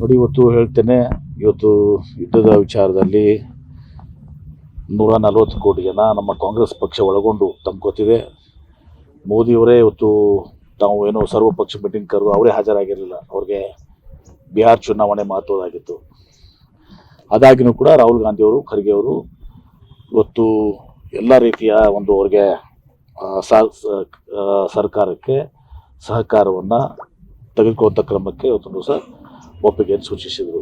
ನೋಡಿ, ಇವತ್ತು ಹೇಳ್ತೇನೆ, ಇವತ್ತು ಯುದ್ಧದ ವಿಚಾರದಲ್ಲಿ 140 ಕೋಟಿ ಜನ ನಮ್ಮ ಕಾಂಗ್ರೆಸ್ ಪಕ್ಷ ಒಳಗೊಂಡು ತಮ್ಗೆ ಗೊತ್ತಿದೆ. ಮೋದಿಯವರೇ ಇವತ್ತು ತಾವು ಏನೋ ಸರ್ವಪಕ್ಷ ಮೀಟಿಂಗ್ ಕರೆದು ಅವರೇ ಹಾಜರಾಗಿರಲಿಲ್ಲ. ಅವ್ರಿಗೆ ಬಿಹಾರ್ ಚುನಾವಣೆ ಮಹತ್ವದಾಗಿತ್ತು. ಅದಾಗಿನೂ ಕೂಡ ರಾಹುಲ್ ಗಾಂಧಿಯವರು, ಖರ್ಗೆ ಅವರು ಇವತ್ತು ಎಲ್ಲ ರೀತಿಯ ಒಂದು ಅವ್ರಿಗೆ ಸರ್ಕಾರಕ್ಕೆ ಸಹಕಾರವನ್ನು ತೆಗೆದುಕೊಂಡ ಕ್ರಮಕ್ಕೆ ಇವತ್ತೊಂದು ದಿವಸ ಒಪ್ಪಿಗೆಯನ್ನು ಸೂಚಿಸಿದರು.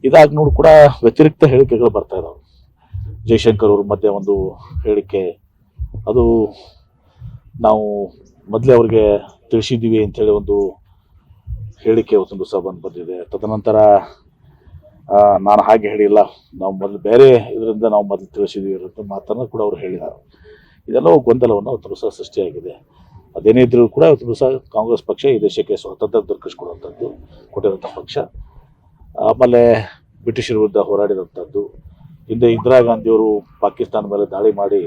ಇದಾಗಿ ನೋಡಿ ಕೂಡ ವ್ಯತಿರಿಕ್ತ ಹೇಳಿಕೆಗಳು ಬರ್ತಾ ಇದ್ದಾವೆ. ಜೈಶಂಕರ್ ಅವ್ರ ಮಧ್ಯೆ ಒಂದು ಹೇಳಿಕೆ, ಅದು ನಾವು ಮೊದಲೇ ಅವ್ರಿಗೆ ತಿಳಿಸಿದ್ದೀವಿ ಅಂಥೇಳಿ ಒಂದು ಹೇಳಿಕೆ ಇವತ್ತೊಂದು ದಿವಸ ಬಂದಿದೆ. ತದನಂತರ ನಾನು ಹಾಗೆ ಹೇಳಿಲ್ಲ, ನಾವು ಮೊದಲು ಬೇರೆ ಇದರಿಂದ ನಾವು ಮೊದಲು ತಿಳಿಸಿದ್ದೀವಿ ಅಂತ ಮಾತನ್ನು ಕೂಡ ಅವರು ಹೇಳಿದ್ದಾರೆ. ಇದೆಲ್ಲ ಗೊಂದಲವನ್ನು ಇವತ್ತು ದಿವಸ ಸೃಷ್ಟಿಯಾಗಿದೆ. ಅದೇನೇ ಇದ್ರೂ ಕೂಡ ಇವತ್ತು ದಿವಸ ಕಾಂಗ್ರೆಸ್ ಪಕ್ಷ ಈ ದೇಶಕ್ಕೆ ಸ್ವಾತಂತ್ರ್ಯ ದೊರಕಿಸ್ಕೊಡುವಂಥದ್ದು ಕೊಟ್ಟಿರೋಂಥ ಪಕ್ಷ. ಆಮೇಲೆ ಬ್ರಿಟಿಷರ ವಿರುದ್ಧ ಹೋರಾಡಿದಂಥದ್ದು. ಹಿಂದೆ ಇಂದಿರಾ ಗಾಂಧಿಯವರು ಪಾಕಿಸ್ತಾನ ಮೇಲೆ ದಾಳಿ ಮಾಡಿ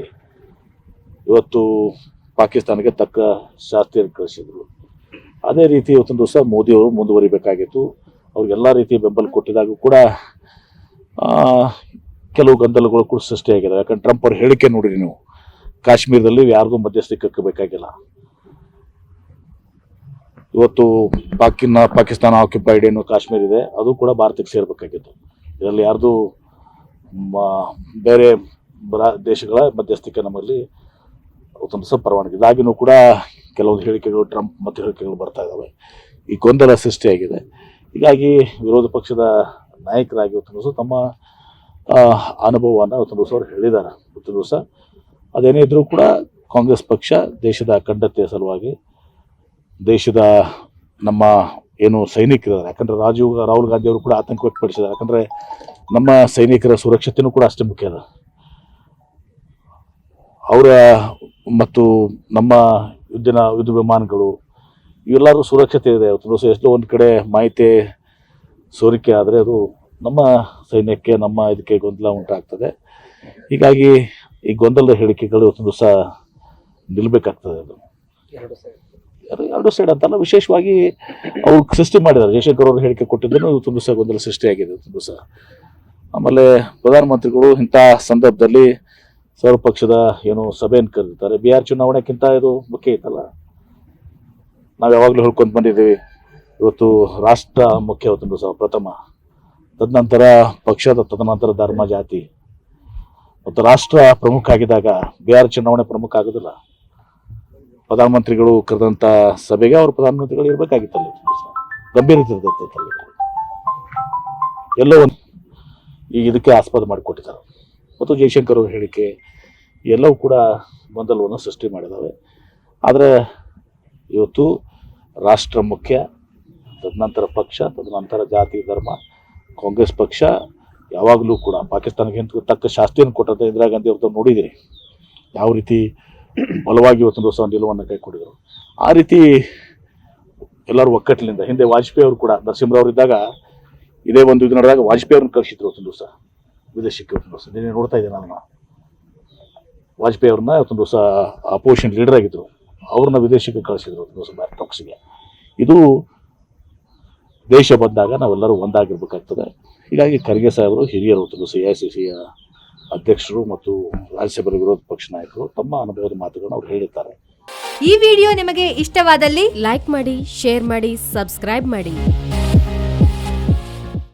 ಇವತ್ತು ಪಾಕಿಸ್ತಾನಕ್ಕೆ ತಕ್ಕ ಶಾಸ್ತಿಯನ್ನು ಕಳಿಸಿದರು. ಅದೇ ರೀತಿ ಇವತ್ತೊಂದು ದಿವಸ ಮೋದಿಯವರು ಮುಂದುವರಿಬೇಕಾಗಿತ್ತು. ಅವ್ರಿಗೆಲ್ಲ ರೀತಿಯ ಬೆಂಬಲ ಕೊಟ್ಟಿದಾಗ ಕೂಡ ಕೆಲವು ಗೊಂದಲಗಳು ಕೂಡ ಸೃಷ್ಟಿಯಾಗಿದೆ. ಯಾಕಂದ್ರೆ ಟ್ರಂಪ್ ಅವ್ರ ಹೇಳಿಕೆ ನೋಡಿರಿ ನೀವು, ಕಾಶ್ಮೀರದಲ್ಲಿ ಯಾರಿಗೂ ಮಧ್ಯಸ್ಥಿಕೆ ಬೇಕಾಗಿಲ್ಲ. ಇವತ್ತು ಪಾಕಿಸ್ತಾನ ಆಕ್ಯುಪೈಡ್ ಏನು ಕಾಶ್ಮೀರ ಇದೆ, ಅದು ಕೂಡ ಭಾರತಕ್ಕೆ ಸೇರಬೇಕಾಗಿತ್ತು. ಇದರಲ್ಲಿ ಯಾರ್ದು ಬೇರೆ ದೇಶಗಳ ಮಧ್ಯಸ್ಥಿಕೆ ನಮ್ಮಲ್ಲಿ ಒಂದು ಸ್ವಲ್ಪ ಪರವಾನಗಿ. ಇದಾಗಿನೂ ಕೂಡ ಕೆಲವೊಂದು ಹೇಳಿಕೆಗಳು, ಟ್ರಂಪ್ ಮತ್ತು ಹೇಳಿಕೆಗಳು ಬರ್ತಾ ಇದ್ದಾವೆ. ಈ ಗೊಂದಲ ಸೃಷ್ಟಿಯಾಗಿದೆ. ಹೀಗಾಗಿ ವಿರೋಧ ಪಕ್ಷದ ನಾಯಕರಾಗಿ ಇವತ್ತು ದಿವಸ ತಮ್ಮ ಅನುಭವವನ್ನು ಇವತ್ತು ದಿವಸ ಅವ್ರು ಹೇಳಿದ್ದಾರೆ. ಇವತ್ತು ದಿವಸ ಅದೇನೇ ಇದ್ರೂ ಕೂಡ ಕಾಂಗ್ರೆಸ್ ಪಕ್ಷ ದೇಶದ ಅಖಂಡತೆಯ ಸಲುವಾಗಿ, ದೇಶದ ನಮ್ಮ ಏನು ಸೈನಿಕರಿದ್ದಾರೆ, ಯಾಕಂದರೆ ರಾಹುಲ್ ಗಾಂಧಿ ಅವರು ಕೂಡ ಆತಂಕ ವ್ಯಕ್ತಪಡಿಸಿದ್ದಾರೆ. ಯಾಕಂದರೆ ನಮ್ಮ ಸೈನಿಕರ ಸುರಕ್ಷತೆಯೂ ಕೂಡ ಅಷ್ಟೇ ಮುಖ್ಯ ಅದ. ಅವರ ಮತ್ತು ನಮ್ಮ ಯುದ್ಧ ವಿಮಾನಗಳು ಇವೆಲ್ಲರೂ ಸುರಕ್ಷತೆ ಇದೆ. ಇವತ್ತು ಎಷ್ಟೋ ಒಂದು ಕಡೆ ಮಾಹಿತಿ ಸೋರಿಕೆ ಆದರೆ ಅದು ನಮ್ಮ ಸೈನ್ಯಕ್ಕೆ, ನಮ್ಮ ಇದಕ್ಕೆ ಗೊಂದಲ ಉಂಟಾಗ್ತದೆ. ಹೀಗಾಗಿ ಈ ಗೊಂದಲದ ಹೇಳಿಕೆಗಳು ಇವತ್ತು ದಿವಸ ನಿಲ್ಲಬೇಕಾಗ್ತದೆ. ಅದು ಎರಡು ಸೈಡ್ ಅಂತಲ್ಲ, ವಿಶೇಷವಾಗಿ ಅವ್ರು ಸೃಷ್ಟಿ ಮಾಡಿದ್ದಾರೆ. ಜಯಶಂಕರ್ ಅವರು ಹೇಳಿಕೆ ಕೊಟ್ಟಿದ್ದನ್ನು ಇವತ್ತು ದಿವಸ ಗೊಂದಲ ಸೃಷ್ಟಿಯಾಗಿದೆ ಇವತ್ತು ದಿವಸ. ಆಮೇಲೆ ಪ್ರಧಾನಮಂತ್ರಿಗಳು ಇಂಥ ಸಂದರ್ಭದಲ್ಲಿ ಸರ್ವಪಕ್ಷದ ಏನು ಸಭೆಯನ್ನು ಕರೆದಿರ್ತಾರೆ. ಬಿಹಾರ್ ಚುನಾವಣೆಗಿಂತ ಇದು ಮುಖ್ಯ ಐತಲ್ಲ. ನಾವು ಯಾವಾಗಲೂ ಹೇಳ್ಕೊಂಡು ಬಂದಿದ್ದೀವಿ, ಇವತ್ತು ರಾಷ್ಟ್ರ ಮುಖ್ಯ ಇವತ್ತು ದಿವಸ ಪ್ರಥಮ, ತದನಂತರ ಪಕ್ಷದ, ತದನಂತರ ಧರ್ಮ, ಜಾತಿ ಮತ್ತು ರಾಷ್ಟ್ರ ಪ್ರಮುಖ ಆಗಿದ್ದಾಗ ಬಿಹಾರ್ ಚುನಾವಣೆ ಪ್ರಮುಖ ಆಗೋದಿಲ್ಲ. ಪ್ರಧಾನಮಂತ್ರಿಗಳು ಕರೆದಂಥ ಸಭೆಗೆ ಅವರು ಪ್ರಧಾನಮಂತ್ರಿಗಳು ಇರಬೇಕಾಗಿತ್ತಲ್ಲ. ಗಂಭೀರತೆ ಇರ್ತೈತಲ್ಲ. ಎಲ್ಲೋ ಒಂದು ಈಗ ಇದಕ್ಕೆ ಆಸ್ಪದ ಮಾಡಿಕೊಟ್ಟಿದ್ದಾರೆ. ಮತ್ತು ಜೈಶಂಕರ್ ಅವ್ರ ಹೇಳಿಕೆ ಎಲ್ಲವೂ ಕೂಡ ಗೊಂದಲವನ್ನು ಸೃಷ್ಟಿ ಮಾಡಿದ್ದಾವೆ. ಆದರೆ ಇವತ್ತು ರಾಷ್ಟ್ರ ಮುಖ್ಯ, ತದನಂತರ ಪಕ್ಷ, ತದನಂತರ ಜಾತಿ, ಧರ್ಮ. ಕಾಂಗ್ರೆಸ್ ಪಕ್ಷ ಯಾವಾಗಲೂ ಕೂಡ ಪಾಕಿಸ್ತಾನಕ್ಕೆ ತಕ್ಕ ಶಾಸ್ತಿಯನ್ನು ಕೊಟ್ಟಂಥ ಇಂದಿರಾ ಗಾಂಧಿ ಅವ್ರದ್ದು ನೋಡಿದ್ದೀರಿ, ಯಾವ ರೀತಿ ಬಲವಾಗಿ ಇವತ್ತೊಂದು ದಿವಸ ನಿಲುವನ್ನು ಕೈಗೊಂಡಿದ್ರು. ಆ ರೀತಿ ಎಲ್ಲರೂ ಒಕ್ಕಟ್ಟಿನಿಂದ, ಹಿಂದೆ ವಾಜಪೇಯಿ ಅವರು ಕೂಡ, ನರಸಿಂಹರಾವ್ ಇದ್ದಾಗ ಇದೇ ಒಂದು ಇದು ನಡೆದಾಗ ವಾಜಪೇಯಿ ಅವ್ರನ್ನ ಕಳಿಸಿದ್ರು ಇವತ್ತೊಂದು ದಿವಸ ವಿದೇಶಕ್ಕೆ. ಇವತ್ತೊಂದು ದಿವಸ ನೀನು ನೋಡ್ತಾ ಇದ್ದೆ ನಾನು, ವಾಜಪೇಯಿ ಅವ್ರನ್ನ ಇವತ್ತೊಂದು ದಿವಸ ಅಪೋಸಿಷನ್ ಲೀಡರ್ ಆಗಿದ್ರು, ಅವ್ರನ್ನ ವಿದೇಶಕ್ಕೆ ಕಳಿಸಿದ್ರು ಇವತ್ತು ದಿವಸ ಟಾಕ್ಸಿಗೆ. ಇದು ದೇಶ ಬಂದಾಗ ನಾವೆಲ್ಲರೂ ಒಂದಾಗಿರ್ಬೇಕಾಗ್ತದೆ. ಹೀಗಾಗಿ ಖರ್ಗೆ ಸಾಹೇಬರು, ಹಿರಿಯರು, ಇವತ್ತು ದಿವಸ AICCಯ ಅಧ್ಯಕ್ಷರು ಮತ್ತು ರಾಜ್ಯಸಭಾ ವಿರೋಧ ಪಕ್ಷ ನಾಯಕರು ತಮ್ಮ ಅನುಭವದ ಮಾತುಗಳನ್ನು ಅವ್ರು ಹೇಳಿದ್ದಾರೆ. ಈ ವಿಡಿಯೋ ನಿಮಗೆ ಇಷ್ಟವಾದಲ್ಲಿ ಲೈಕ್ ಮಾಡಿ, ಶೇರ್ ಮಾಡಿ, ಸಬ್ಸ್ಕ್ರೈಬ್ ಮಾಡಿ.